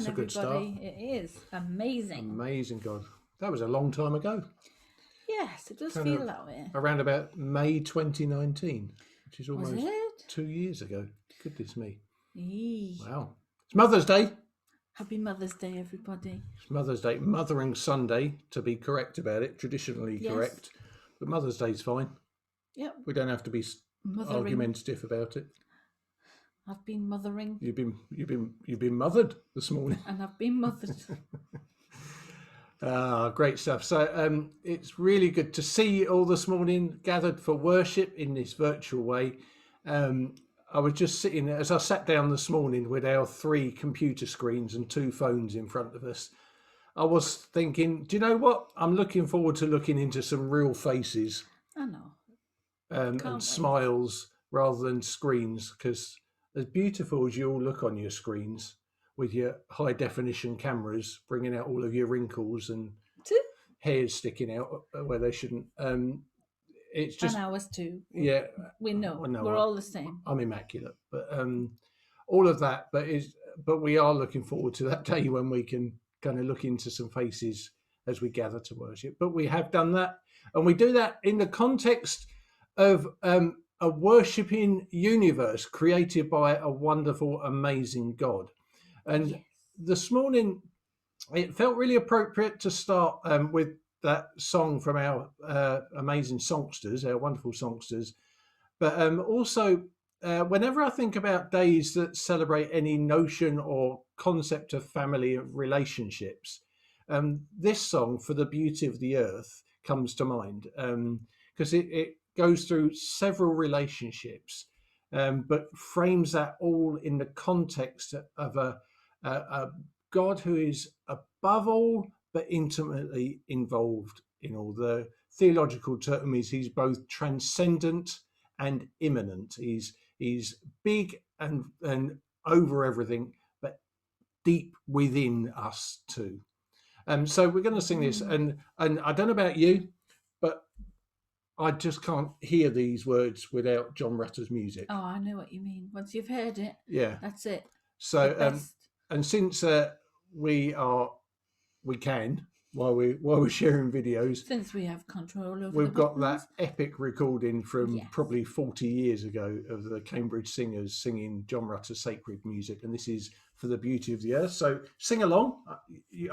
That's a good start. It is amazing. Amazing, God. That was a long time ago. Yes, it does Kind feel of that way. Around about May 2019, which is Was almost it? 2 years ago. Goodness me. Eee. Wow. It's Mother's Day. Happy Mother's Day, everybody. It's Mother's Day. Mothering Sunday, to be correct about it, traditionally Yes. correct. But Mother's Day's fine. Yep. We don't have to be Mothering. argumentative about it. I've been mothering. You've been mothered this morning. And I've been mothered. Great stuff. So it's really good to see you all this morning gathered for worship in this virtual way. I was just sitting, as I sat down this morning with our 3 computer screens and 2 phones in front of us, I was thinking, do you know what? I'm looking forward to looking into some real faces. I know. And smiles rather than screens, because as beautiful as you all look on your screens with your high definition cameras bringing out all of your wrinkles and hairs sticking out where they shouldn't, it's just, and ours too. Yeah, we know. We're all the same. I'm immaculate, but all of that, but we are looking forward to that day when we can kind of look into some faces as we gather to worship. But we have done that, and we do that in the context of a worshipping universe created by a wonderful, amazing God. And this morning, it felt really appropriate to start with that song from our amazing songsters, our wonderful songsters. But also, whenever I think about days that celebrate any notion or concept of family relationships, this song, For the Beauty of the Earth, comes to mind, because it goes through several relationships, but frames that all in the context of a God who is above all, but intimately involved in all. The theological term is he's both transcendent and immanent. He's big and over everything, but deep within us too. So we're going to sing this, and I don't know about you, but I just can't hear these words without John Rutter's music. Oh, I know what you mean. Once you've heard it, yeah, that's it. So and since we can while we're sharing videos, since we have control over, we've got that epic recording from probably 40 years ago of the Cambridge Singers singing John Rutter's sacred music, and this is For the Beauty of the Earth. So sing along.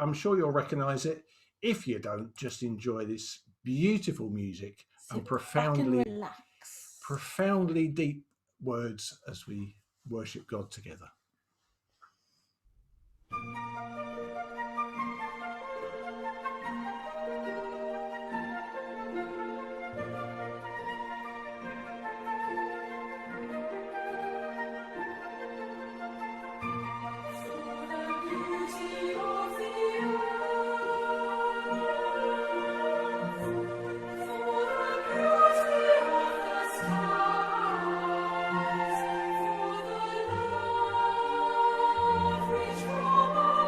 I'm sure you'll recognise it. If you don't, just enjoy this beautiful music and profoundly deep words as we worship God together. Which from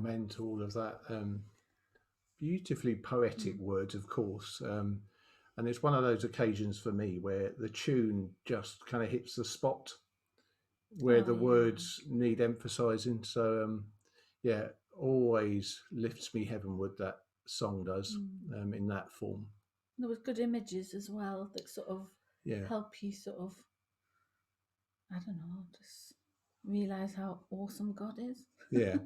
amen to all of that. Beautifully poetic words, of course. And it's one of those occasions for me where the tune just kind of hits the spot where the words need emphasizing. So, yeah, always lifts me heavenward, that song does, in that form. There was good images as well that sort of help you sort of, I don't know, just realise how awesome God is. Yeah,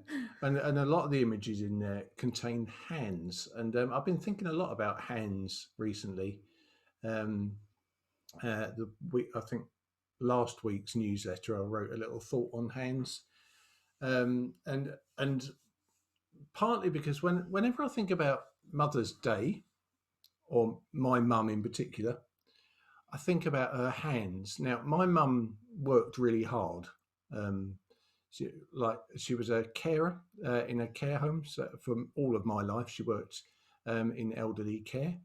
and a lot of the images in there contain hands, and I've been thinking a lot about hands recently. I think last week's newsletter, I wrote a little thought on hands, and partly because whenever I think about Mother's Day, or my mum in particular, I think about her hands. Now, my mum worked really hard. She was a carer in a care home. So for all of my life, she worked in elderly care,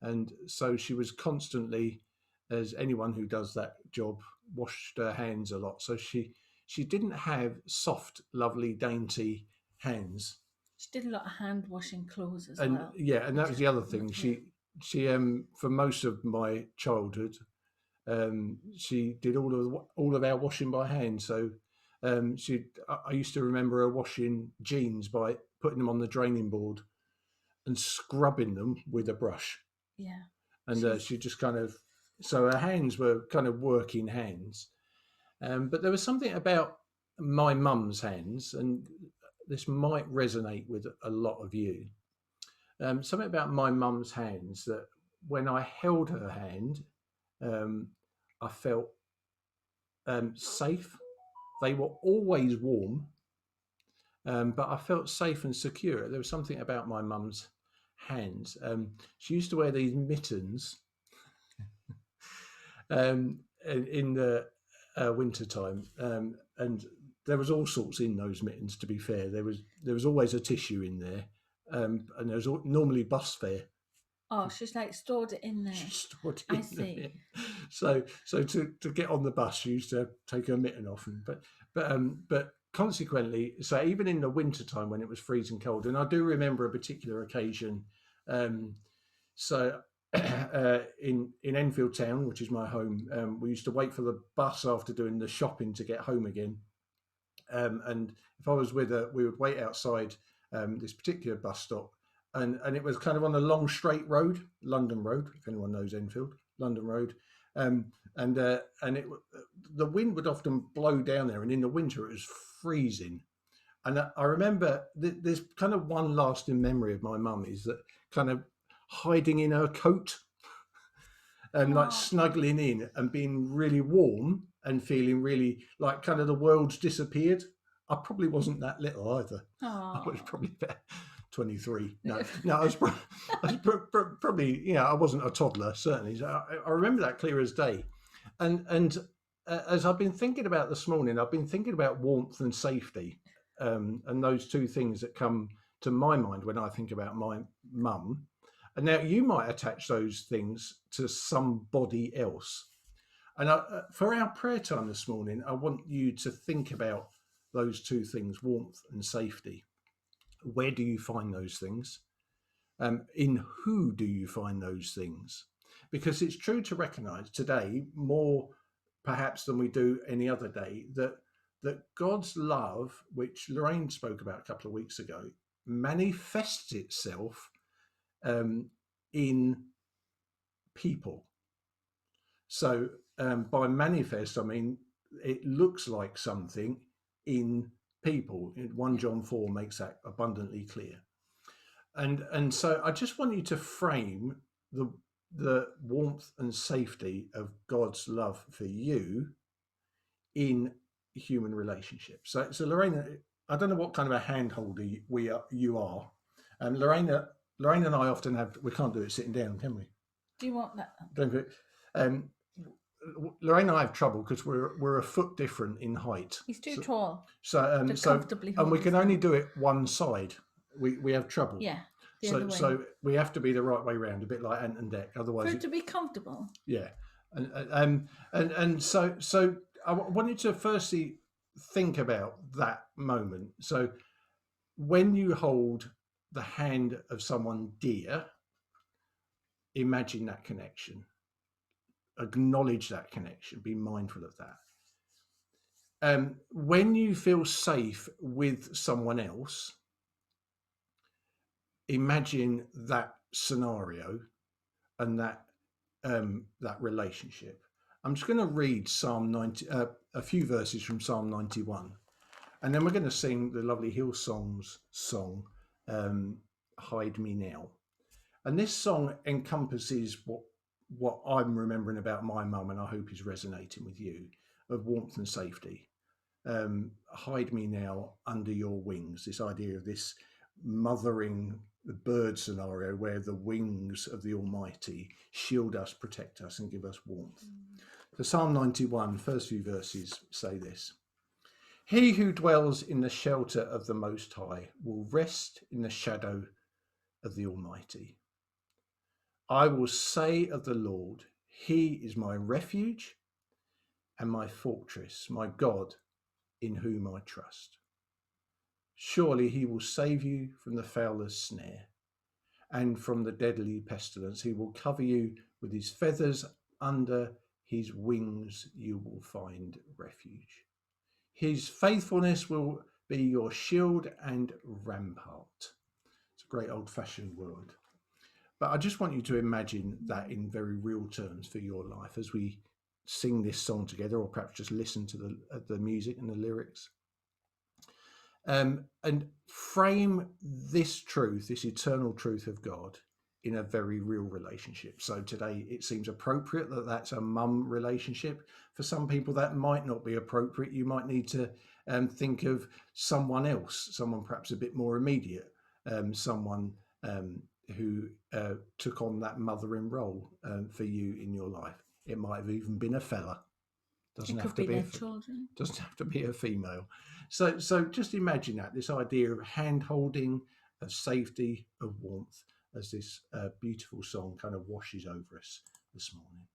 and so she was constantly, as anyone who does that job, washed her hands a lot. So she didn't have soft, lovely, dainty hands. She did a lot of hand washing clothes as and, well. Yeah, and that was the other thing. She for most of my childhood, she did all of our washing by hand. So I used to remember her washing jeans by putting them on the draining board and scrubbing them with a brush. Yeah. And she just kind of, so her hands were kind of working hands. But there was something about my mum's hands, and this might resonate with a lot of you. Something about my mum's hands that when I held her hand, I felt safe. They were always warm, but I felt safe and secure. There was something about my mum's hands. She used to wear these mittens in the winter time, and there was all sorts in those mittens. To be fair, there was always a tissue in there, and there was normally bus fare. Oh, she's like stored it in there. She stored it in I see. So to get on the bus, she used to take her mitten off, but consequently, so even in the winter time when it was freezing cold, and I do remember a particular occasion. In Enfield Town, which is my home, we used to wait for the bus after doing the shopping to get home again. And if I was with her, we would wait outside this particular bus stop, and it was kind of on a long straight road, London Road, if anyone knows Enfield, London Road, and the wind would often blow down there, and in the winter it was freezing. And I remember there's kind of one lasting memory of my mum is that kind of hiding in her coat and like snuggling in and being really warm and feeling really like kind of the world's disappeared. I probably wasn't that little either. I was probably about 23. No, I was probably, I wasn't a toddler, certainly. So I remember that clear as day. And as I've been thinking about this morning, I've been thinking about warmth and safety, and those two things that come to my mind when I think about my mum. And now you might attach those things to somebody else. And for our prayer time this morning, I want you to think about those two things, warmth and safety. Where do you find those things? In who do you find those things? Because it's true to recognize today, more perhaps than we do any other day, that God's love, which Lorraine spoke about a couple of weeks ago, manifests itself in people. So by manifest, I mean it looks like something in people. 1 John 4 makes that abundantly clear. And so I just want you to frame the warmth and safety of God's love for you in human relationships. So Lorraine, I don't know what kind of a handholder you are. Lorraine and I often we can't do it sitting down, can we? Do you want that? Lorraine and I have trouble because we're a foot different in height. He's too tall. So comfortably and we can only do it one side. We have trouble. Yeah. So we have to be the right way round, a bit like Ant and Dec. Otherwise, for it to be comfortable. Yeah, and so I wanted to firstly think about that moment. So when you hold the hand of someone dear, imagine that connection, acknowledge that connection, be mindful of that. When you feel safe with someone else, imagine that scenario and that relationship. I'm just going to read Psalm 90, a few verses from Psalm 91, and then we're going to sing the lovely Hillsong's song, "Hide Me Now." And this song encompasses what I'm remembering about my mum, and I hope is resonating with you, of warmth and safety. Hide me now under your wings. This idea of this mothering bird scenario where the wings of the Almighty shield us, protect us, and give us warmth. So Psalm 91, first few verses say this: "He who dwells in the shelter of the Most High will rest in the shadow of the Almighty. I will say of the Lord, he is my refuge and my fortress, my God in whom I trust. Surely he will save you from the fowler's snare and from the deadly pestilence. He will cover you with his feathers. Under his wings you will find refuge. His faithfulness will be your shield and rampart." It's a great old-fashioned word. But I just want you to imagine that in very real terms for your life as we sing this song together, or perhaps just listen to the music and the lyrics. And frame this truth, this eternal truth of God, in a very real relationship. So today it seems appropriate that that's a mum relationship. For some people that might not be appropriate. You might need to think of someone else, someone perhaps a bit more immediate, someone who took on that mothering role for you in your life. It might have even been a fella. Doesn't have to be children. Doesn't have to be a female. So just imagine that, this idea of hand holding, of safety, of warmth, as this beautiful song kind of washes over us this morning.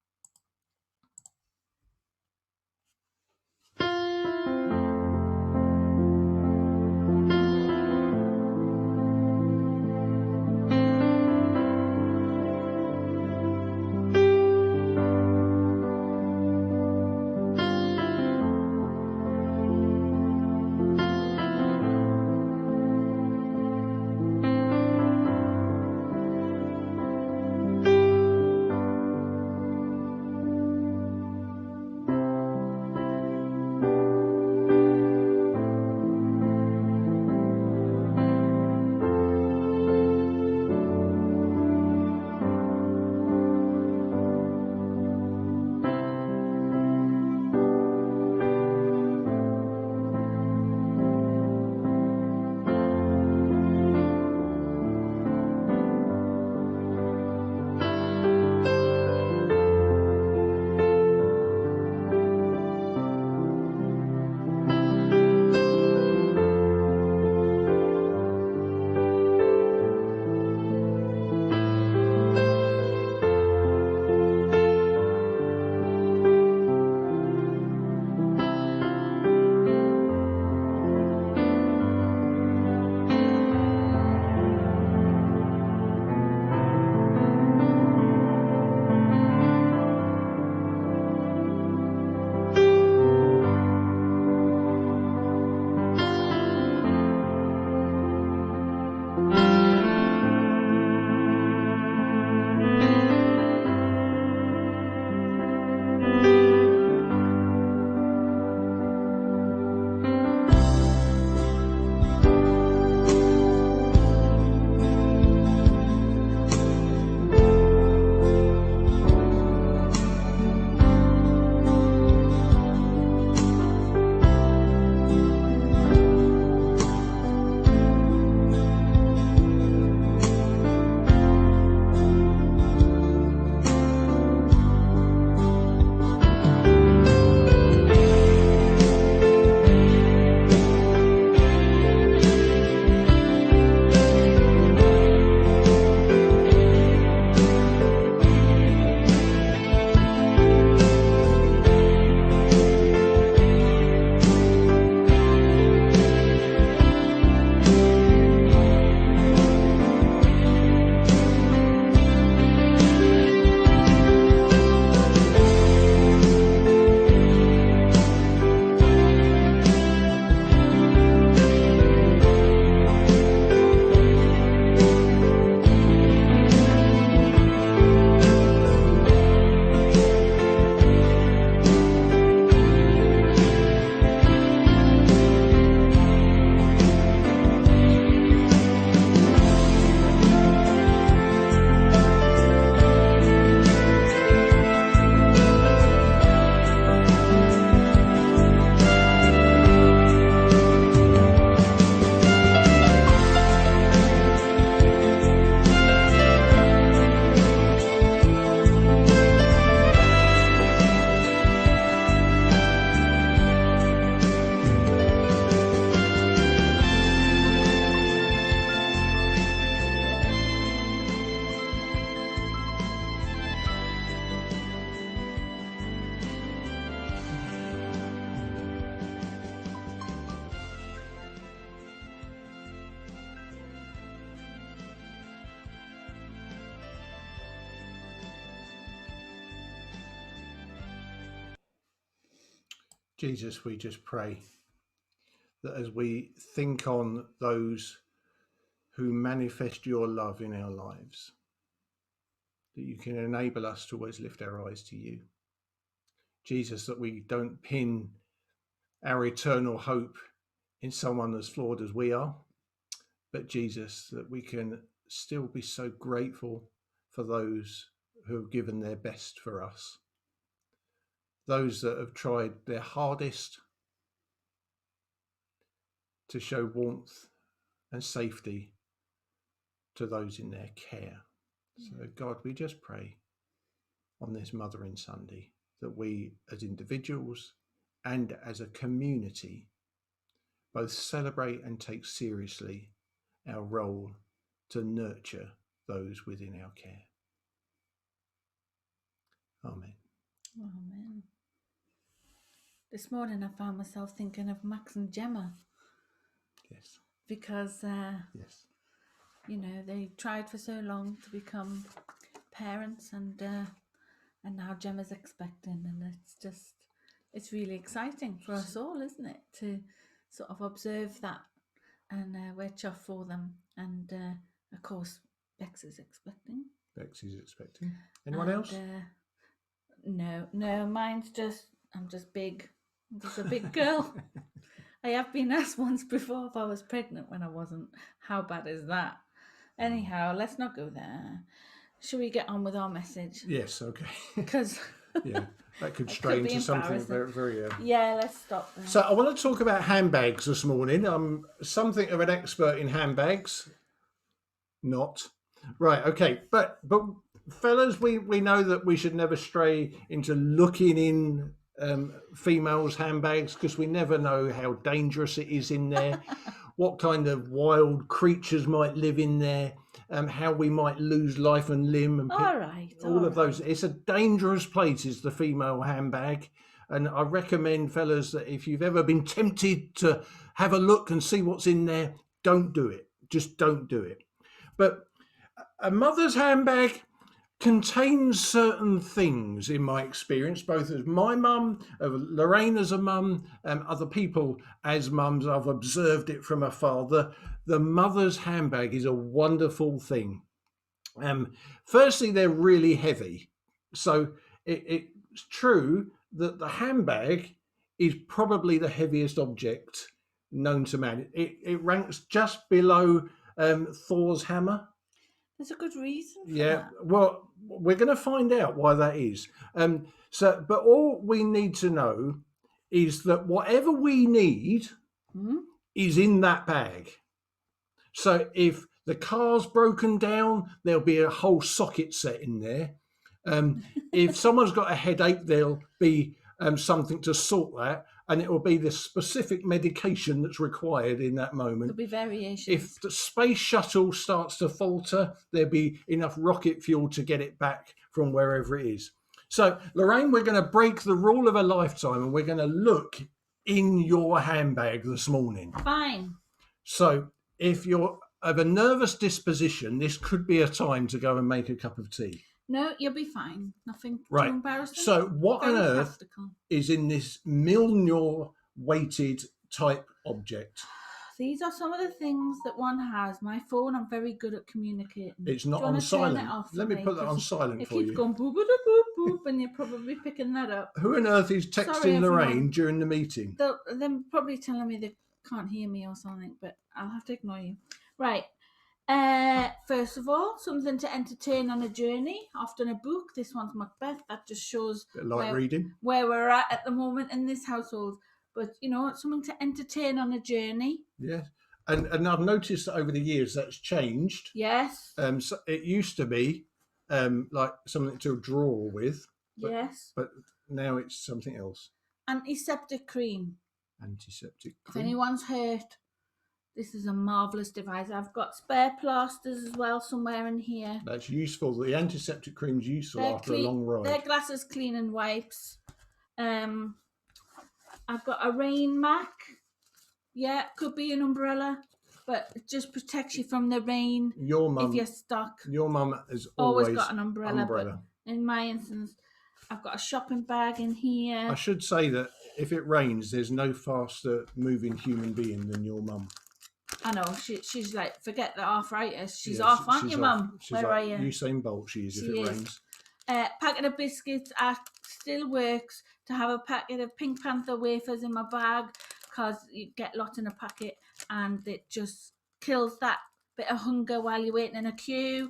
Jesus, we just pray that as we think on those who manifest your love in our lives, that you can enable us to always lift our eyes to you. Jesus, that we don't pin our eternal hope in someone as flawed as we are, but Jesus, that we can still be so grateful for those who have given their best for us, those that have tried their hardest to show warmth and safety to those in their care. So God, we just pray on this Mothering Sunday that we as individuals and as a community both celebrate and take seriously our role to nurture those within our care. Amen. Amen. This morning I found myself thinking of Max and Gemma. Yes. Because, yes. You know, they tried for so long to become parents, and now Gemma's expecting, and it's really exciting for us all, isn't it, to sort of observe that, and we're chuffed for them, and of course Bex is expecting. Anyone else? No, I'm just big. I'm just a big girl. I have been asked once before if I was pregnant when I wasn't. How bad is that? Anyhow, let's not go there. Shall we get on with our message? Yes, okay. Because yeah, that could stray into something very, very. Yeah, let's stop there. So I want to talk about handbags this morning. I'm something of an expert in handbags. Not right. Okay, but fellas, we know that we should never stray into looking in females' handbags, because we never know how dangerous it is in there. What kind of wild creatures might live in there, how we might lose life and limb, and all of those. It's a dangerous place, is the female handbag. And I recommend, fellas, that if you've ever been tempted to have a look and see what's in there, don't do it. Just don't do it. But a mother's handbag contains certain things, in my experience, both as my mum, of Lorraine as a mum, other people as mums. I've observed it from afar. The mother's handbag is a wonderful thing. Firstly, they're really heavy. So it's true that the handbag is probably the heaviest object known to man. It ranks just below Thor's hammer. There's a good reason for that. Well, we're going to find out why that is. But all we need to know is that whatever we need is in that bag. So if the car's broken down, there'll be a whole socket set in there. If someone's got a headache, there'll be something to sort that, and it will be the specific medication that's required in that moment. There'll be variations. If the space shuttle starts to falter, there'll be enough rocket fuel to get it back from wherever it is. So, Lorraine, we're going to break the rule of a lifetime, and we're going to look in your handbag this morning. Fine. So, if you're of a nervous disposition, this could be a time to go and make a cup of tea. No, you'll be fine. Nothing too embarrassing. So what on earth is in this Milnor weighted type object? These are some of the things that one has. My phone, I'm very good at communicating. It's not on silent. Let me put that on silent for you. It keeps going boop, boop, boop, boop, and you're probably picking that up. Who on earth is texting Lorraine during the meeting? They're probably telling me they can't hear me or something, but I'll have to ignore you. Right. First of all, something to entertain on a journey. Often a book. This one's Macbeth. That just shows where we're at the moment in this household. But, you know, something to entertain on a journey. Yes. And I've noticed that over the years that's changed. Yes. So it used to be like something to draw with. Yes. But now it's something else. Antiseptic cream. Antiseptic cream. If anyone's hurt, this is a marvellous device. I've got spare plasters as well somewhere in here. That's useful. The antiseptic cream's useful after a long ride. They're glasses cleaning wipes. I've got a rain mat. Yeah, could be an umbrella, but it just protects you from the rain. Your mum, if you're stuck. Your mum has always got an umbrella. But in my instance, I've got a shopping bag in here. I should say that if it rains, there's no faster moving human being than your mum. I know, she's like, forget the arthritis. She's Yeah, off, aren't she's you, off. Mum? She's Where like are you? Usain Bolt, she is, if it rains. Packet of biscuits still works to have a packet of Pink Panther wafers in my bag, because you get lots in a packet and it just kills that bit of hunger while you're waiting in a queue.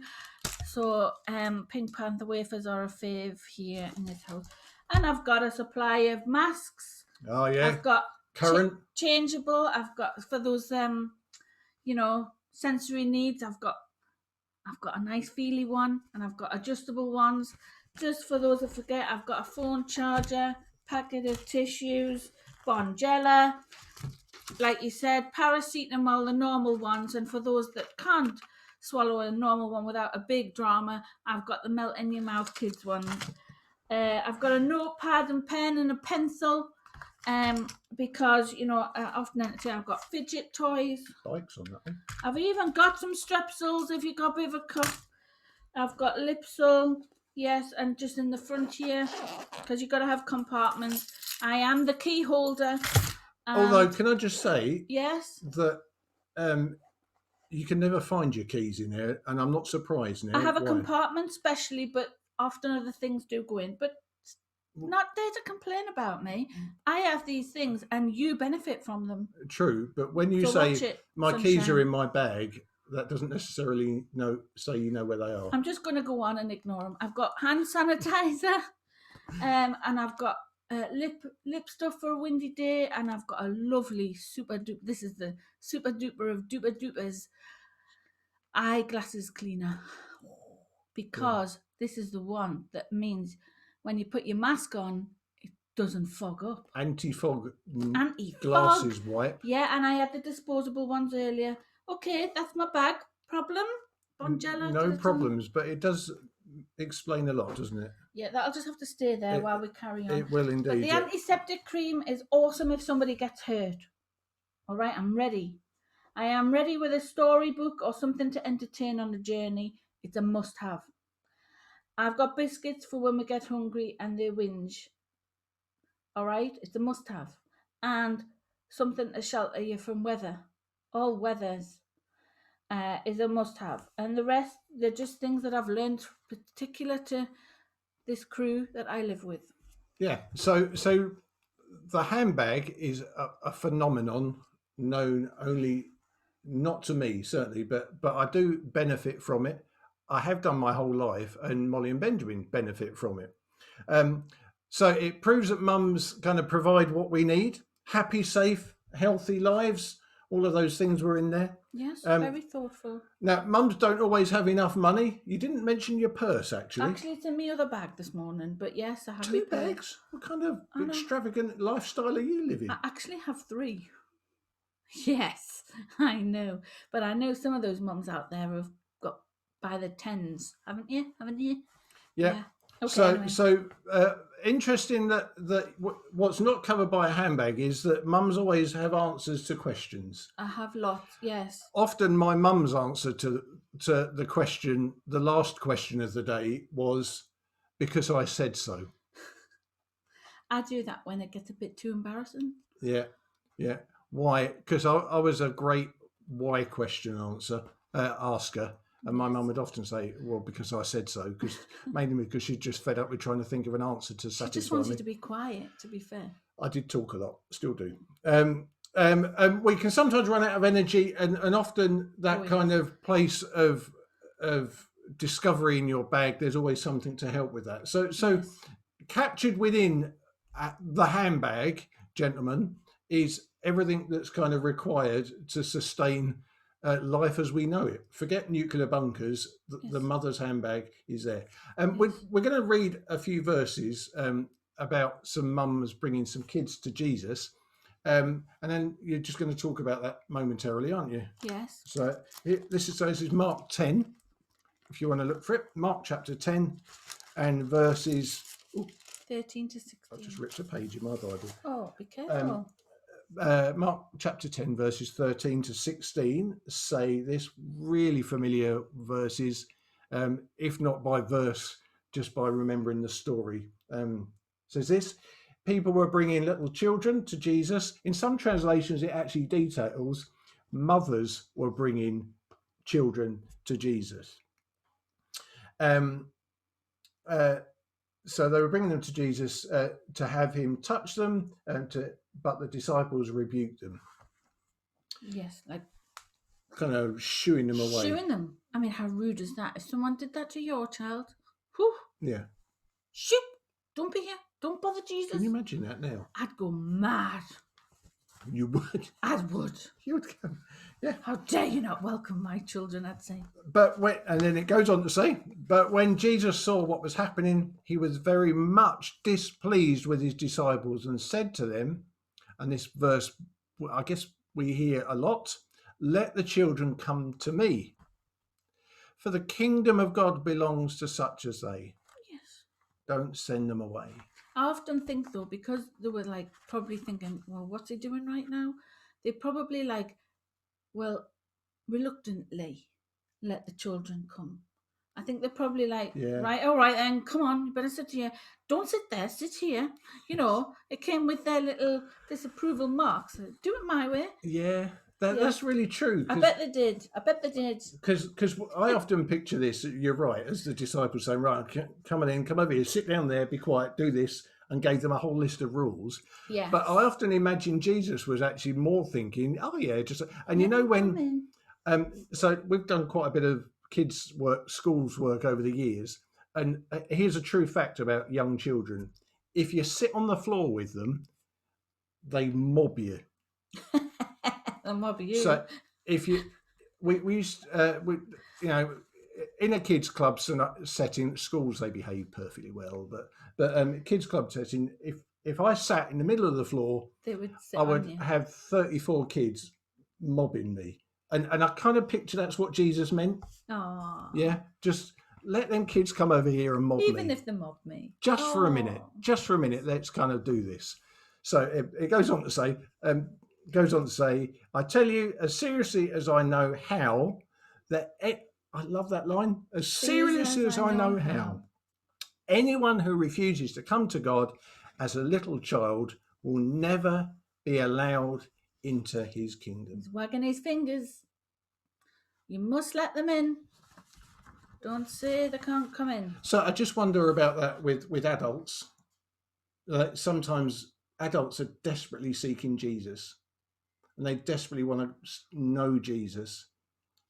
So Pink Panther wafers are a fave here in this house. And I've got a supply of masks. Oh yeah. I've got current changeable. I've got for those sensory needs. I've got a nice feely one, and I've got adjustable ones. Just for those that forget, I've got a phone charger, packet of tissues, Bonjela, like you said, paracetamol, the normal ones. And for those that can't swallow a normal one without a big drama, I've got the melt in your mouth kids ones. I've got a notepad and pen and a pencil, because I often entertain. I've got fidget toys. bikes on that one. I've even got some strepsils if you got a bit of a cough. I've got Lipsol, yes, and just in the front here, because you've got to have compartments. I am the key holder. Although, can I just say, yes, that you can never find your keys in there, and I'm not surprised now. I have a Why? compartment specially, but often other things do go in. But not there to complain about me. I have these things, and you benefit from them. True, but when you say my keys are in my bag, that doesn't necessarily say you know where they are. I'm just going to go on and ignore them. I've got hand sanitizer, and I've got lip stuff for a windy day, and I've got a lovely super duper. This is the super duper of duper dupers eyeglasses cleaner, because this is the one that means when you put your mask on, it doesn't fog up. Anti-fog glasses wipe. Yeah, and I had the disposable ones earlier. Okay, that's my bag. Problem? Bonjela? No problems, but it does explain a lot, doesn't it? Yeah, that'll just have to stay there while we carry on. It will indeed. But the antiseptic cream is awesome if somebody gets hurt. All right, I'm ready. I am ready with a storybook or something to entertain on the journey. It's a must-have. I've got biscuits for when we get hungry and they whinge. All right, it's a must-have. And something to shelter you from weather. All weathers is a must-have. And the rest, they're just things that I've learned particular to this crew that I live with. Yeah, so the handbag is a phenomenon known only, not to me certainly, but I do benefit from it. I have done my whole life, and Molly and Benjamin benefit from it. So it proves that mums kind of provide what we need: happy, safe, healthy lives. All of those things were in there. Yes, very thoughtful. Now, mums don't always have enough money. You didn't mention your purse, actually. Actually, it's in my other bag this morning, but yes, I have 2 bags? What kind of extravagant lifestyle are you living? I actually have 3. Yes, I know. But I know some of those mums out there have got by the tens, haven't you? Yeah. Okay, so interesting that what's not covered by a handbag is that mums always have answers to questions. I have lots, yes. Often my mum's answer to the question, the last question of the day, was because I said so. I do that when it gets a bit too embarrassing. Yeah. Why? Because I was a great why question asker. And my mum would often say, well, because I said so, mainly because she'd just fed up with trying to think of an answer to satisfy me. She just wanted to be quiet, to be fair. I did talk a lot, still do. We can sometimes run out of energy, and often that kind of place of discovery in your bag, there's always something to help with that. So yes. Captured within the handbag, gentlemen, is everything that's kind of required to sustain life as we know it. Forget nuclear bunkers. The mother's handbag is there. We're going to read a few verses about some mums bringing some kids to Jesus, and then you're just going to talk about that momentarily, aren't you? Yes. So this is Mark 10. If you want to look for it, Mark chapter 10 and verses 13 to 16. I just ripped a page in my Bible. Oh, be careful. Mark chapter 10 verses 13 to 16 say this, really familiar verses, if not by verse, just by remembering the story. Says this: people were bringing little children to Jesus. In some translations, it actually details mothers were bringing children to Jesus. Um, uh, so they were bringing them to Jesus to have him touch them, but the disciples rebuked them. Yes, like kind of shooing them away. Shooing them. I mean, how rude is that? If someone did that to your child, whew, Yeah. shoot! Don't be here. Don't bother Jesus. Can you imagine that now? I'd go mad. You would. I would. You would go. Yeah. How dare you not welcome my children? I'd say. And then it goes on to say, but when Jesus saw what was happening, he was very much displeased with his disciples and said to them, and this verse, I guess we hear a lot, let the children come to me, for the kingdom of God belongs to such as they. Yes. Don't send them away. I often think, though, because they were like probably thinking, well, what's he doing right now? They probably like, well, reluctantly let the children come. I think they're probably like, right, all right then, come on, you better sit here. Don't sit there, sit here. You know, it came with their little disapproval marks. Do it my way. Yeah. That's really true. I bet they did. Because I often picture this, you're right, as the disciples saying, right, come on in, come over here, sit down there, be quiet, do this, and gave them a whole list of rules. Yeah. But I often imagine Jesus was actually more thinking, oh yeah, just, and you know when, so we've done quite a bit of kids' work, schools work over the years, and here's a true fact about young children. If you sit on the floor with them, they mob you. And mob you. So if you, we used, you know, in a kids' club setting, schools they behave perfectly well, but kids' club setting, if I sat in the middle of the floor, they would sit I would have 34 kids mobbing me, and I kind of picture that's what Jesus meant. Oh, yeah, just let them kids come over here and mob me, even if they mob me, just for a minute, let's kind of do this. So it goes on to say. I tell you, as seriously as I know how, I love that line, as seriously as I know how, anyone who refuses to come to God as a little child will never be allowed into his kingdom. He's wagging his fingers. You must let them in. Don't say they can't come in. So I just wonder about that with adults. Sometimes adults are desperately seeking Jesus. And they desperately want to know Jesus.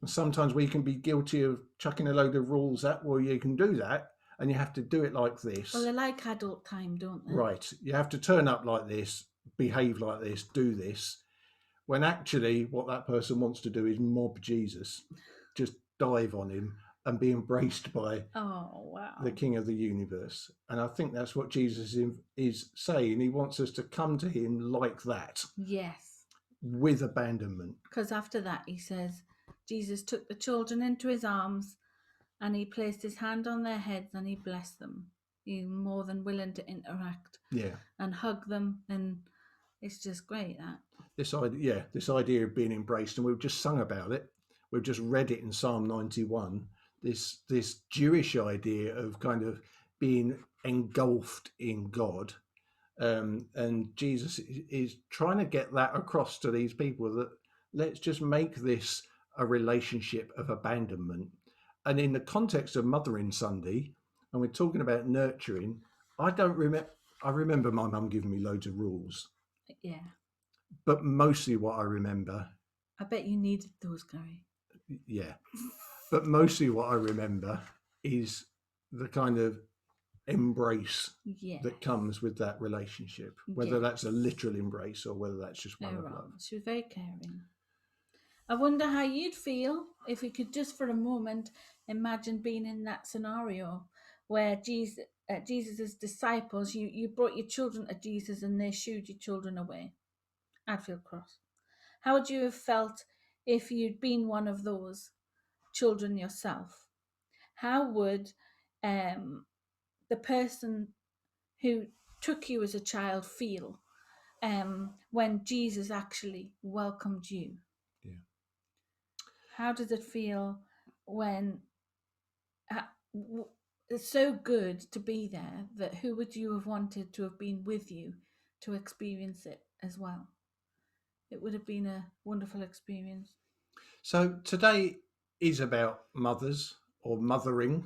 And sometimes we can be guilty of chucking a load of rules at, well, you can do that, and you have to do it like this. Well, they like adult time, don't they? Right. You have to turn up like this, behave like this, do this. When actually what that person wants to do is mob Jesus, just dive on him and be embraced by the King of the universe. And I think that's what Jesus is saying. He wants us to come to him like that. Yes. With abandonment. Because after that, he says, Jesus took the children into his arms and he placed his hand on their heads and he blessed them. He's more than willing to interact and hug them. And it's just great, that. This idea of being embraced. And we've just sung about it. We've just read it in Psalm 91. This Jewish idea of kind of being engulfed in God. And Jesus is trying to get that across to these people, that let's just make this a relationship of abandonment. And in the context of Mothering Sunday, and we're talking about nurturing, I remember my mum giving me loads of rules. Yeah. But mostly what I remember... I bet you needed those, Gary. Yeah. But mostly what I remember is the kind of embrace that comes with that relationship, whether that's a literal embrace or whether that's just one of love. She was very caring. I wonder how you'd feel if you could just for a moment imagine being in that scenario where Jesus's disciples, you brought your children to Jesus and they shooed your children away. I'd feel cross. How would you have felt if you'd been one of those children yourself? How would the person who took you as a child feel when Jesus actually welcomed you? Yeah. How does it feel when it's so good to be there that who would you have wanted to have been with you to experience it as well? It would have been a wonderful experience. So today is about mothers or mothering,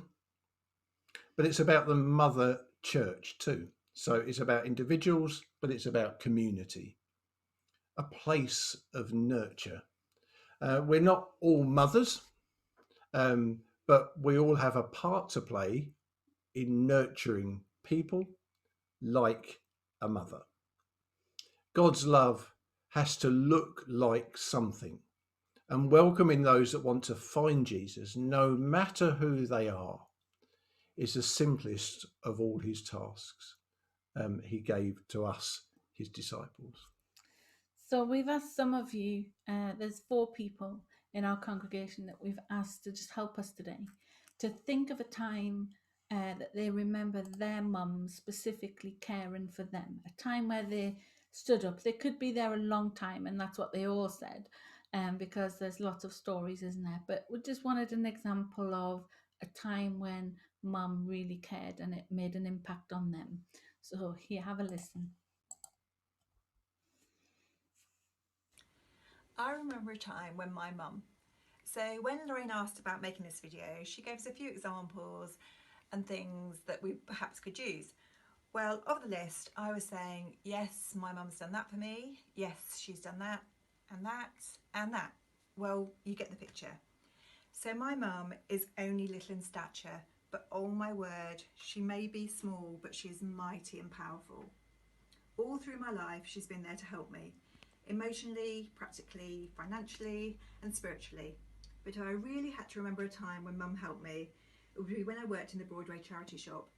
but it's about the mother church too. So it's about individuals, but it's about community, a place of nurture. We're not all mothers, um, but we all have a part to play in nurturing people like a mother. God's love has to look like something, and welcoming those that want to find Jesus, no matter who they are, is the simplest of all his tasks he gave to us, his disciples. So we've asked some of you, there's 4 people in our congregation that we've asked to just help us today to think of a time that they remember their mum specifically caring for them, a time where they stood up. They could be there a long time, and that's what they all said, because there's lots of stories, isn't there? But we just wanted an example of a time when mum really cared and it made an impact on them. So here, have a listen. I remember a time when my mum, so when Lorraine asked about making this video, she gave us a few examples and things that we perhaps could use. Well, of the list, I was saying, yes, my mum's done that for me. Yes, she's done that and that and that. Well, you get the picture. So my mum is only little in stature, but oh my word, she may be small, but she's mighty and powerful. All through my life, she's been there to help me, emotionally, practically, financially and spiritually. But if I really had to remember a time when mum helped me, it would be when I worked in the Broadway charity shop.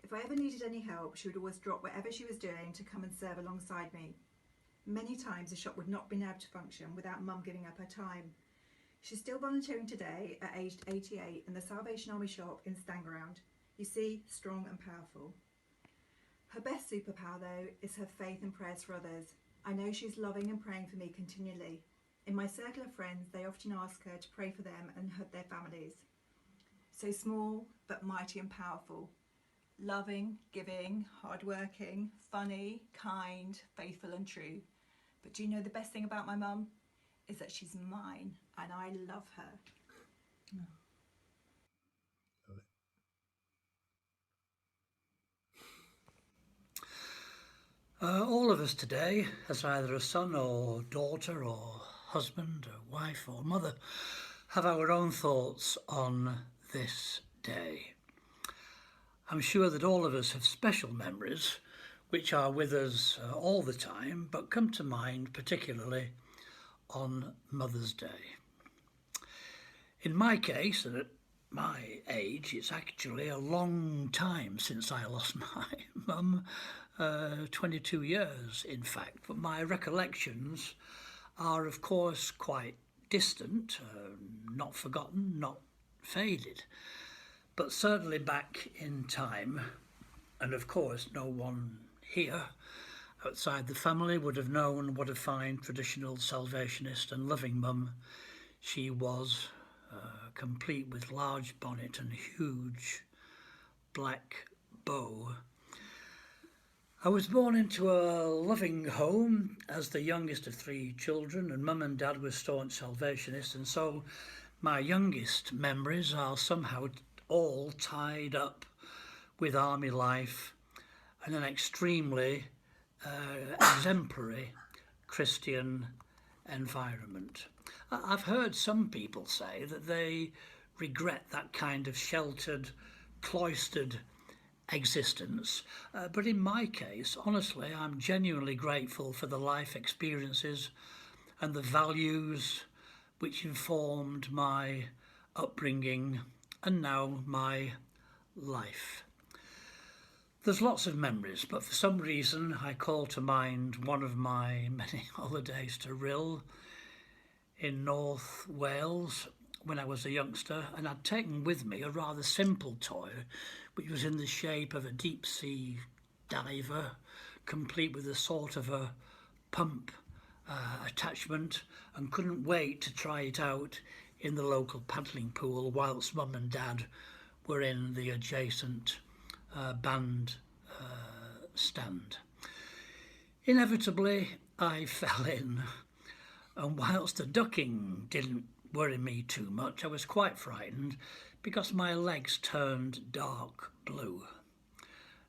If I ever needed any help, she would always drop whatever she was doing to come and serve alongside me. Many times the shop would not have been able to function without mum giving up her time. She's still volunteering today at aged 88 in the Salvation Army shop in Stanground. You see, strong and powerful. Her best superpower though is her faith and prayers for others. I know she's loving and praying for me continually. In my circle of friends, they often ask her to pray for them and their families. So small but mighty and powerful. Loving, giving, hardworking, funny, kind, faithful and true. But do you know the best thing about my mum? Is that she's mine and I love her. All of us today, as either a son or daughter or husband or wife or mother, have our own thoughts on this day. I'm sure that all of us have special memories which are with us all the time, but come to mind particularly on Mother's Day. In my case, and at my age, it's actually a long time since I lost my mum, 22 years in fact, but my recollections are of course quite distant, not forgotten, not faded, but certainly back in time. And of course no one here outside the family would have known what a fine traditional Salvationist and loving mum she was, complete with large bonnet and huge black bow. I was born into a loving home as the youngest of 3 children, and mum and dad were staunch Salvationists, and so my youngest memories are somehow all tied up with army life and an extremely exemplary Christian environment. I've heard some people say that they regret that kind of sheltered, cloistered existence, but in my case, honestly, I'm genuinely grateful for the life experiences and the values which informed my upbringing and now my life. There's lots of memories, but for some reason I call to mind one of my many holidays to Rhyl in North Wales when I was a youngster, and I'd taken with me a rather simple toy which was in the shape of a deep sea diver, complete with a sort of a pump attachment, and couldn't wait to try it out in the local paddling pool whilst mum and dad were in the adjacent band stand. Inevitably, I fell in, and whilst the ducking didn't worry me too much, I was quite frightened because my legs turned dark blue.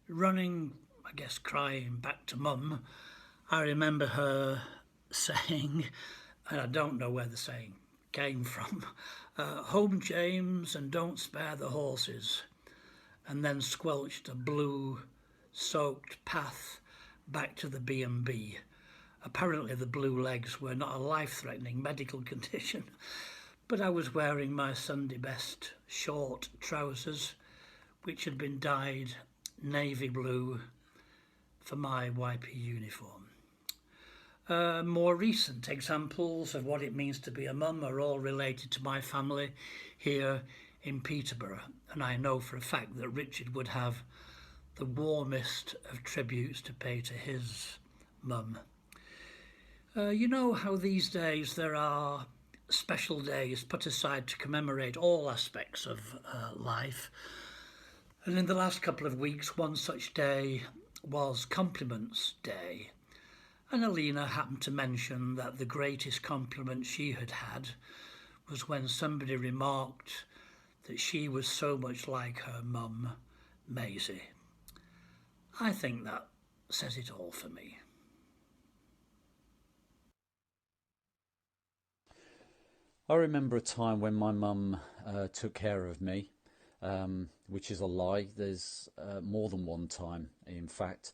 Running, I guess crying back to Mum, I remember her saying, and I don't know where the saying came from, home James and don't spare the horses, and then squelched a blue soaked path back to the B&B. Apparently the blue legs were not a life-threatening medical condition, but I was wearing my Sunday best short trousers, which had been dyed navy blue for my YP uniform. More recent examples of what it means to be a mum are all related to my family here in Peterborough, and I know for a fact that Richard would have the warmest of tributes to pay to his mum. You know how these days there are special days put aside to commemorate all aspects of life, and in the last couple of weeks one such day was Compliments Day. And Alina happened to mention that the greatest compliment she had had was when somebody remarked that she was so much like her mum, Maisie. I think that says it all for me. I remember a time when my mum took care of me, which is a lie. There's more than one time, in fact.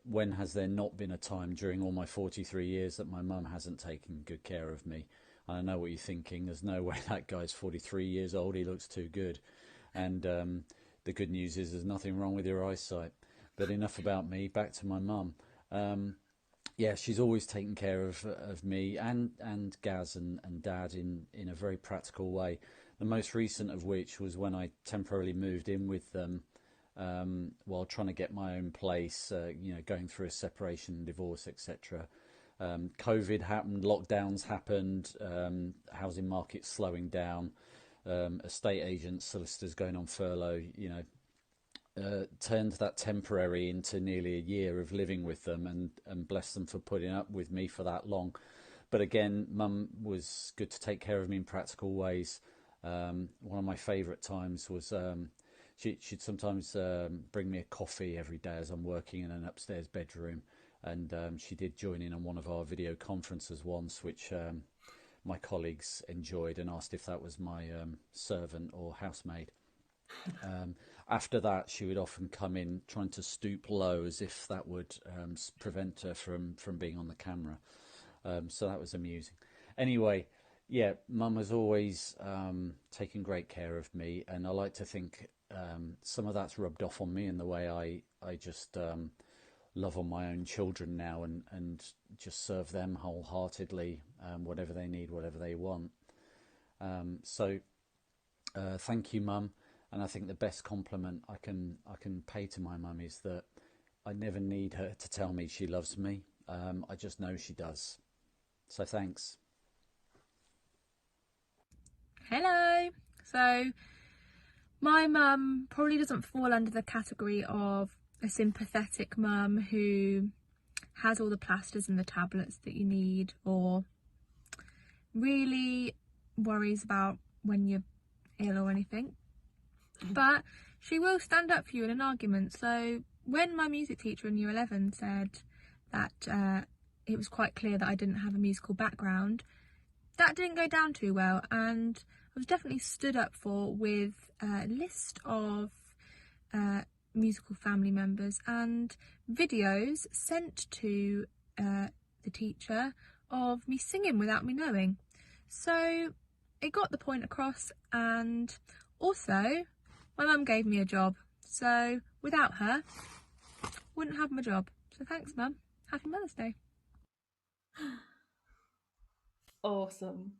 When has there not been a time during all my 43 years that my mum hasn't taken good care of me? I know what you're thinking. There's no way that guy's 43 years old. He looks too good. And the good news is there's nothing wrong with your eyesight. But enough about me. Back to my mum. Yeah, she's always taken care of me and Gaz and Dad in a very practical way. The most recent of which was when I temporarily moved in with them. While trying to get my own place, going through a separation, divorce, etc. COVID happened, lockdowns happened, housing markets slowing down, estate agents, solicitors going on furlough, turned that temporary into nearly a year of living with them, and bless them for putting up with me for that long. But again, Mum was good to take care of me in practical ways. One of my favourite times was she'd sometimes bring me a coffee every day as I'm working in an upstairs bedroom, and she did join in on one of our video conferences once, which my colleagues enjoyed and asked if that was my servant or housemaid. After that, she would often come in trying to stoop low as if that would prevent her from being on the camera. So that was amusing. Anyway, yeah, Mum has always taken great care of me, and I like to think some of that's rubbed off on me in the way I just love on my own children now and just serve them wholeheartedly, whatever they need, whatever they want. So thank you, Mum. And I think the best compliment I can pay to my mum is that I never need her to tell me she loves me. I just know she does. So thanks. Hello. So my mum probably doesn't fall under the category of a sympathetic mum who has all the plasters and the tablets that you need, or really worries about when you're ill or anything. But she will stand up for you in an argument. So when my music teacher in year 11 said that it was quite clear that I didn't have a musical background, that didn't go down too well, and I was definitely stood up for with a list of musical family members and videos sent to the teacher of me singing without me knowing. So it got the point across, and also my mum gave me a job, so without her, wouldn't have my job. So thanks, Mum. Happy Mother's Day. Awesome.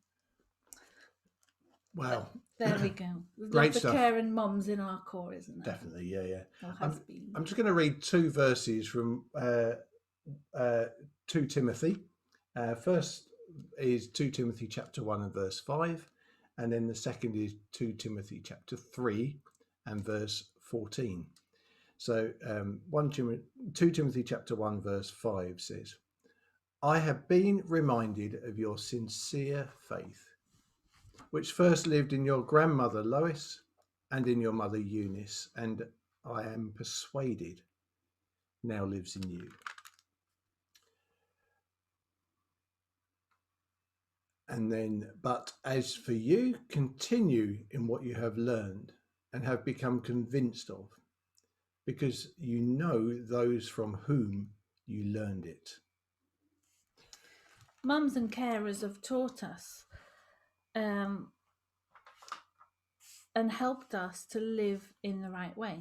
Wow. There we go. There's Great lots stuff. of caring mums in our core, isn't there? Definitely, yeah. Or has been. I'm just going to read two verses from 2 Timothy. First is 2 Timothy chapter 1 and verse 5, and then the second is 2 Timothy chapter 3 and verse 14. So 2 Timothy chapter 1 verse 5 says, I have been reminded of your sincere faith, which first lived in your grandmother Lois and in your mother Eunice, and I am persuaded now lives in you. And then, but as for you, continue in what you have learned and have become convinced of, because you know those from whom you learned it. Mums and carers have taught us and helped us to live in the right way.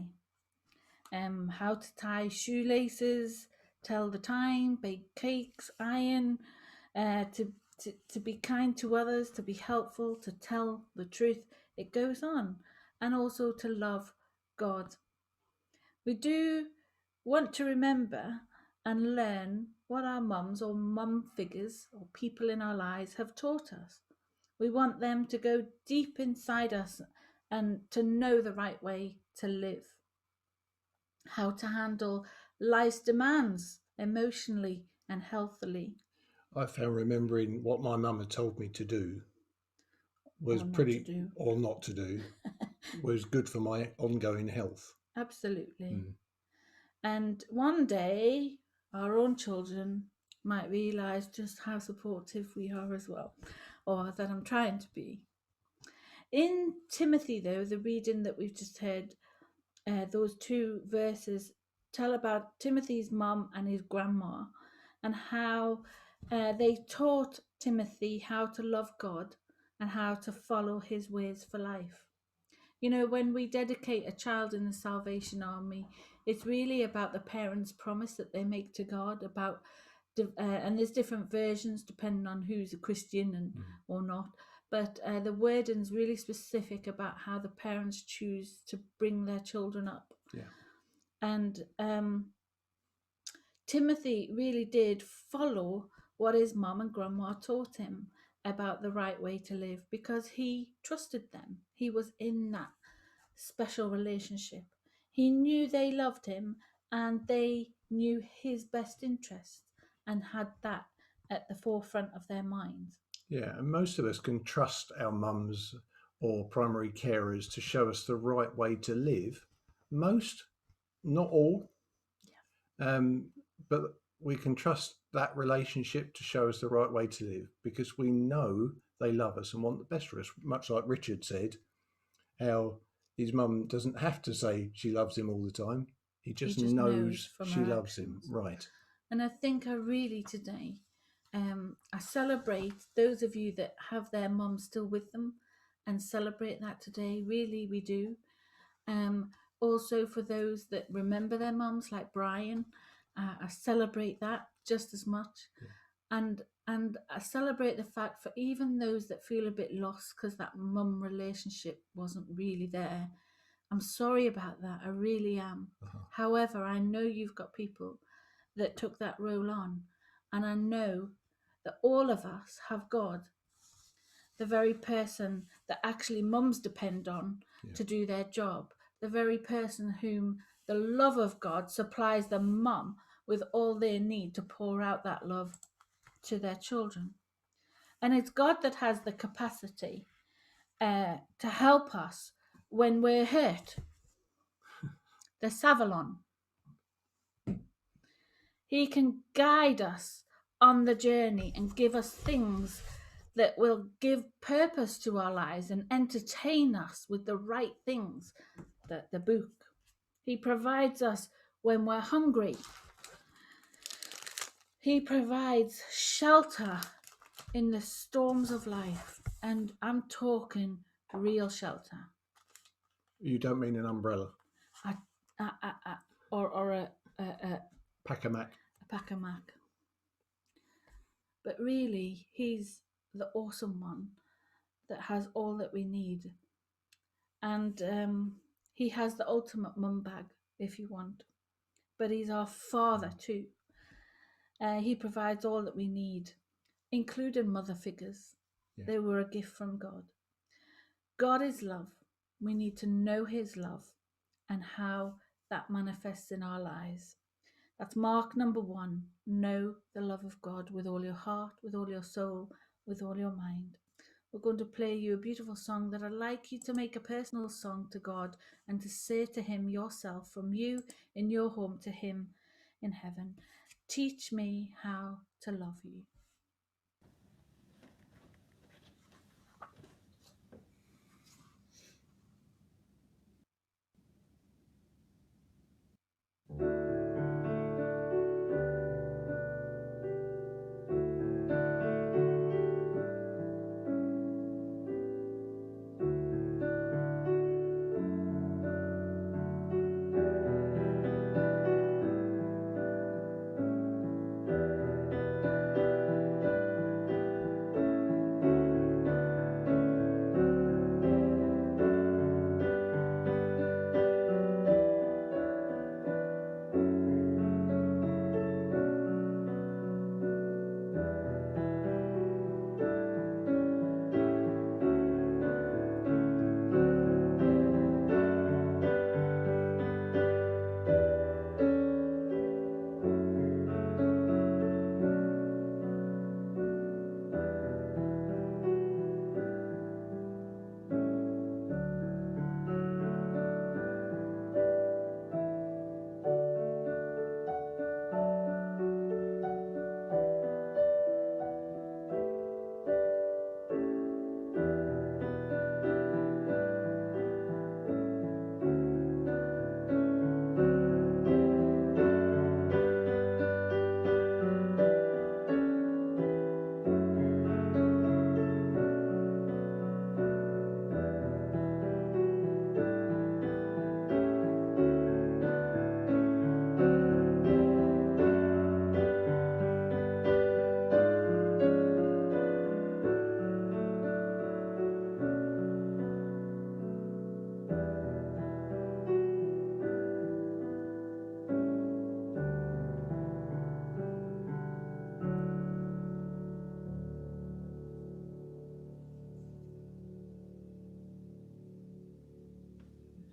How to tie shoelaces, tell the time, bake cakes, iron, to be kind to others, to be helpful, to tell the truth. It goes on. And also to love God. We do want to remember and learn what our mums or mum figures or people in our lives have taught us. We want them to go deep inside us and to know the right way to live, how to handle life's demands emotionally and healthily. I found remembering what my mum had told me to do was or not to do was good for my ongoing health. Absolutely. And one day our own children might realise just how supportive we are as well, or that I'm trying to be. In Timothy, though, the reading that we've just heard, those 2 verses tell about Timothy's mum and his grandma and how they taught Timothy how to love God and how to follow his ways for life. You know, when we dedicate a child in the Salvation Army, it's really about the parents' promise that they make to God about, and there's different versions depending on who's a Christian and or not. But the wording's really specific about how the parents choose to bring their children up. Yeah. And Timothy really did follow what his mum and grandma taught him about the right way to live because he trusted them. He was in that special relationship. He knew they loved him and they knew his best interests and had that at the forefront of their minds. Yeah, and most of us can trust our mums or primary carers to show us the right way to live. Most, not all. Yeah. But we can trust that relationship to show us the right way to live because we know they love us and want the best for us. Much like Richard said, how his mum doesn't have to say she loves him all the time. He just knows she loves him. Right. And I think today, I celebrate those of you that have their mum still with them and celebrate that today. Really, we do. Also for those that remember their mums, like Brian, I celebrate that just as much. Yeah. And I celebrate the fact for even those that feel a bit lost because that mum relationship wasn't really there. I'm sorry about that. I really am. However, I know you've got people that took that role on. And I know that all of us have God, the very person that actually mums depend on to do their job, the very person whom the love of God supplies the mum with all they need to pour out that love to their children. And it's God that has the capacity to help us when we're hurt. The Savalon. He can guide us on the journey and give us things that will give purpose to our lives and entertain us with the right things, the book. He provides us when we're hungry. He provides shelter in the storms of life. And I'm talking real shelter. You don't mean an umbrella? Or a Pack-a-mac. A pack-a-mac. But really, he's the awesome one that has all that we need. And he has the ultimate mum bag, if you want. But he's our father too. He provides all that we need, including mother figures. Yeah. They were a gift from God. God is love. We need to know his love and how that manifests in our lives. That's mark number 1. Know the love of God with all your heart, with all your soul, with all your mind. We're going to play you a beautiful song that I'd like you to make a personal song to God and to say to him yourself, from you in your home to him in heaven. Teach me how to love you.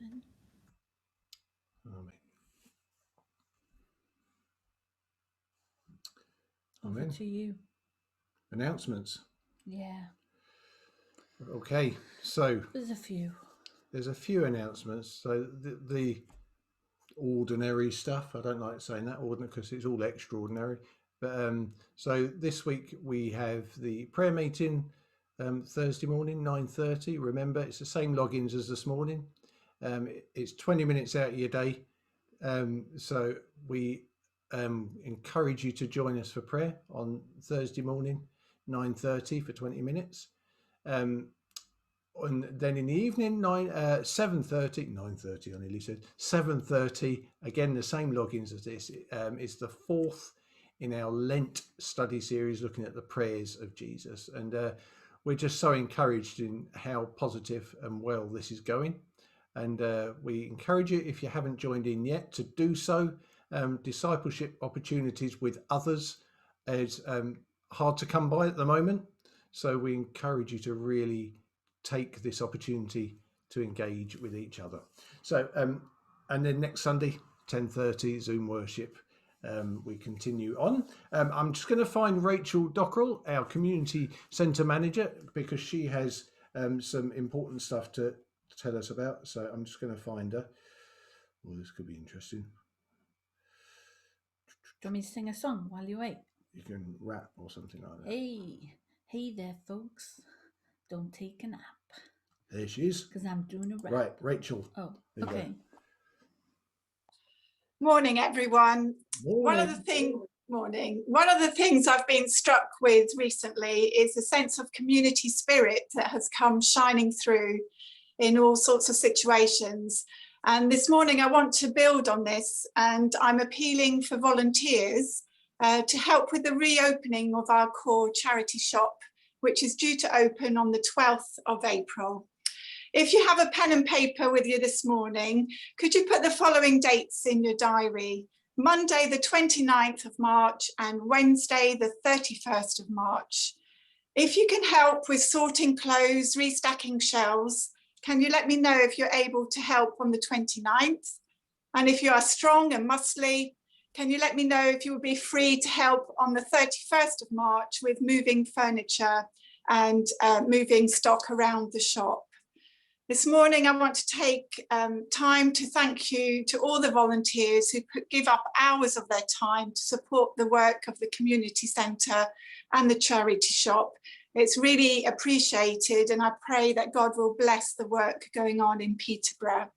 Amen. Over Amen. to you. Announcements. Yeah, Okay, so there's a few. there's a few announcements. So the ordinary stuff, I don't like saying that ordinary because it's all extraordinary. But so this week we have the prayer meeting Thursday morning, 9:30. Remember, it's the same logins as this morning. It's 20 minutes out of your day. So we encourage you to join us for prayer on Thursday morning, 9:30 for 20 minutes. And then in the evening, 7:30, 9:30, I nearly said 7:30. Again, the same logins as this. It's the 4th in our Lent study series, looking at the prayers of Jesus, and we're just so encouraged in how positive and well this is going. And we encourage you, if you haven't joined in yet, to do so. Discipleship opportunities with others is hard to come by at the moment, so we encourage you to really take this opportunity to engage with each other. So and then next Sunday, 10:30, Zoom worship. We continue on. I'm just going to find Rachel Dockrell, our community centre manager, because she has some important stuff to tell us about. So I'm just going to find her. Well, this could be interesting. Do you want me to sing a song while you wait? You can rap or something like that. Hey there, folks. Don't take a nap. There she is. Because I'm doing a rap. Right, Rachel. Oh, There you okay. go. Morning, everyone. Morning. One of the things I've been struck with recently is a sense of community spirit that has come shining through in all sorts of situations. And this morning I want to build on this, and I'm appealing for volunteers to help with the reopening of our core charity shop, which is due to open on the 12th of April. If you have a pen and paper with you this morning, could you put the following dates in your diary? Monday, the 29th of March and Wednesday, the 31st of March. If you can help with sorting clothes, restacking shelves, can you let me know if you're able to help on the 29th? And if you are strong and muscly, can you let me know if you will be free to help on the 31st of March with moving furniture and moving stock around the shop? This morning, I want to take time to thank you to all the volunteers who give up hours of their time to support the work of the community centre and the charity shop. It's really appreciated, and I pray that God will bless the work going on in Peterborough.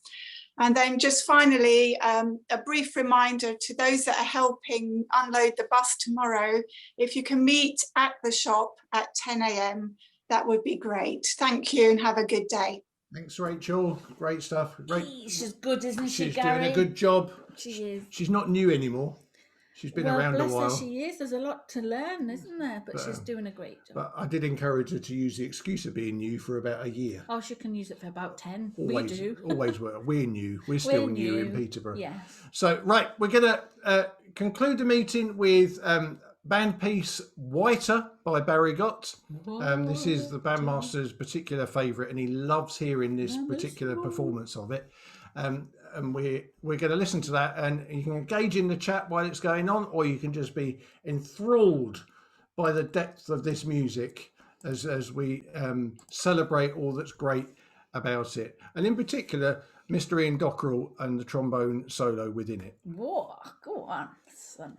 And then just finally, a brief reminder to those that are helping unload the bus tomorrow, if you can meet at the shop at 10 a.m, that would be great. Thank you and have a good day. Thanks, Rachel. Great stuff. Great. She's good, isn't she, She's Gary? doing a good job. She is. She's not new anymore. She's been around a bless while. her, she is. There's a lot to learn, isn't there? But she's doing a great job. But I did encourage her to use the excuse of being new for about a year. Oh, she can use it for about 10. Always, we do. Always were. We're new. We're still new in Peterborough. Yes. So, right, we're going to conclude the meeting with band piece Whiter by Barry Gott. This is the bandmaster's particular favourite, and he loves hearing this particular performance of it. And we're going to listen to that, and you can engage in the chat while it's going on, or you can just be enthralled by the depth of this music as we celebrate all that's great about it, and in particular Mr. Ian Dockrell and the trombone solo within it. Whoa, go on, son.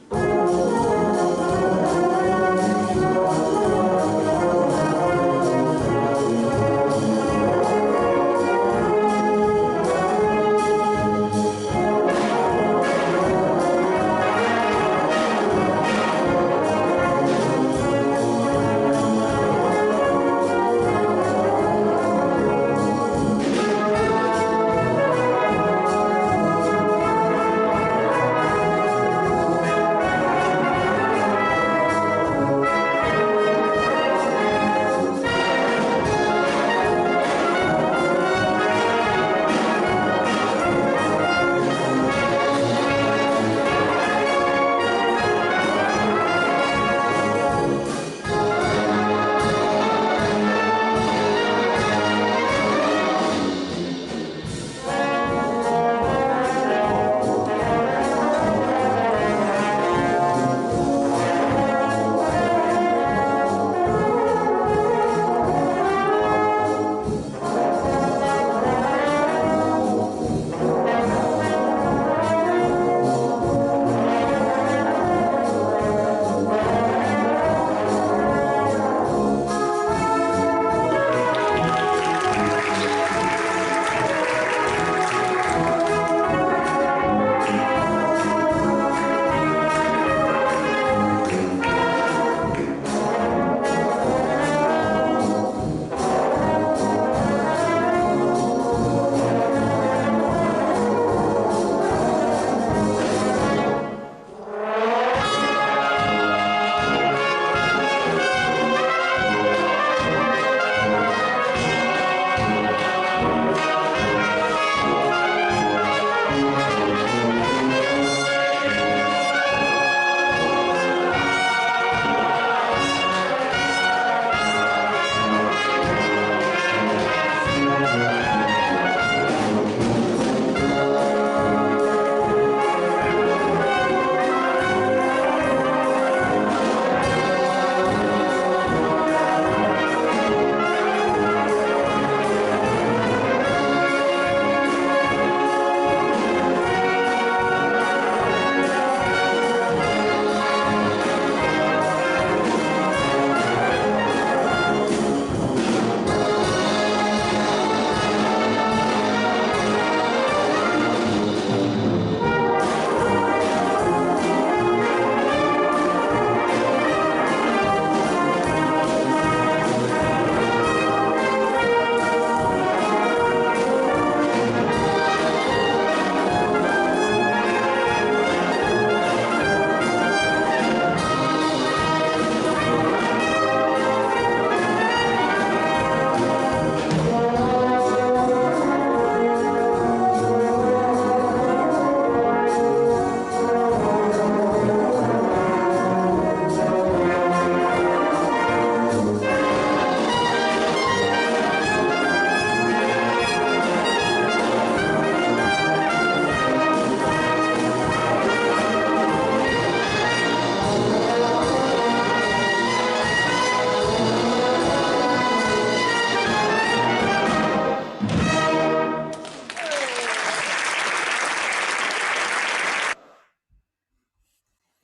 Thank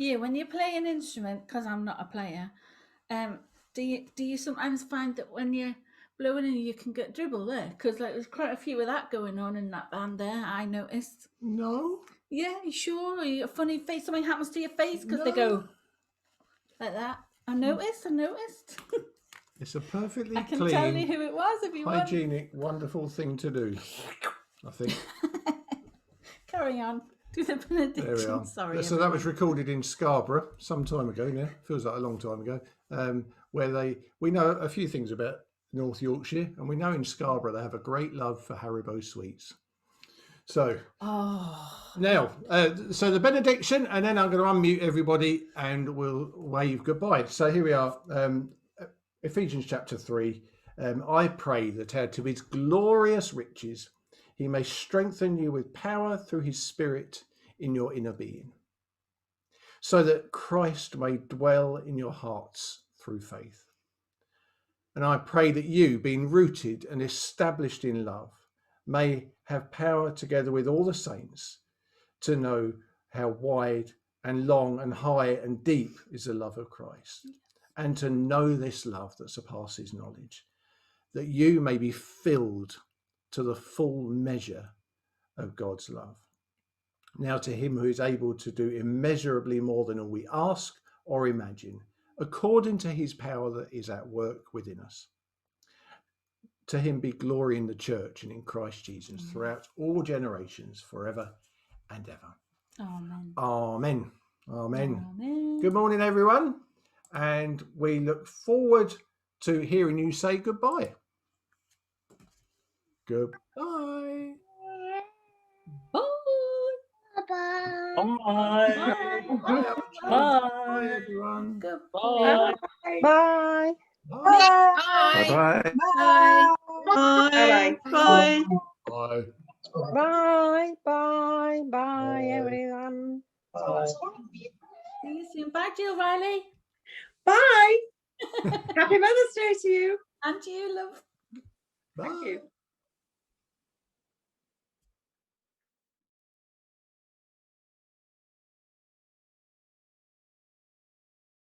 you, when you play an instrument, because I'm not a player, do you sometimes find that when you're blowing in, you can get dribble there? Because like there's quite a few of that going on in that band there. I noticed. No. Yeah, you sure? Are you a funny face? Something happens to your face because they No. go like that. I noticed. It's a perfectly I can clean, tell you who it was if you want. hygienic, wonderful thing to do, I think. Carry on. Do the benediction. There we are. Sorry. So that was recorded in Scarborough some time ago now. Feels like a long time ago. Where we know a few things about North Yorkshire, and we know in Scarborough they have a great love for Haribo sweets. So now, so the benediction, and then I'm going to unmute everybody and we'll wave goodbye. So here we are, Ephesians chapter 3. I pray that out of his glorious riches he may strengthen you with power through his Spirit in your inner being, so that Christ may dwell in your hearts through faith. And I pray that you, being rooted and established in love, may have power together with all the saints to know how wide and long and high and deep is the love of Christ, and to know this love that surpasses knowledge, that you may be filled to the full measure of God's love. Now to him who is able to do immeasurably more than all we ask or imagine, according to his power that is at work within us. To him be glory in the church and in Christ Jesus throughout all generations, forever and ever. Amen. Amen. Amen. Amen. Good morning, everyone. And we look forward to hearing you say goodbye. Goodbye. Bye. Bye. Bye, Bye. everyone. Goodbye. Bye. Bye. Bye. Bye. Bye. Bye. Bye. Bye. Bye. Bye. Bye, everyone. See you soon. Bye, Jill Riley. Bye. Happy Mother's Day to you. And to you, love. Bye. Thank you.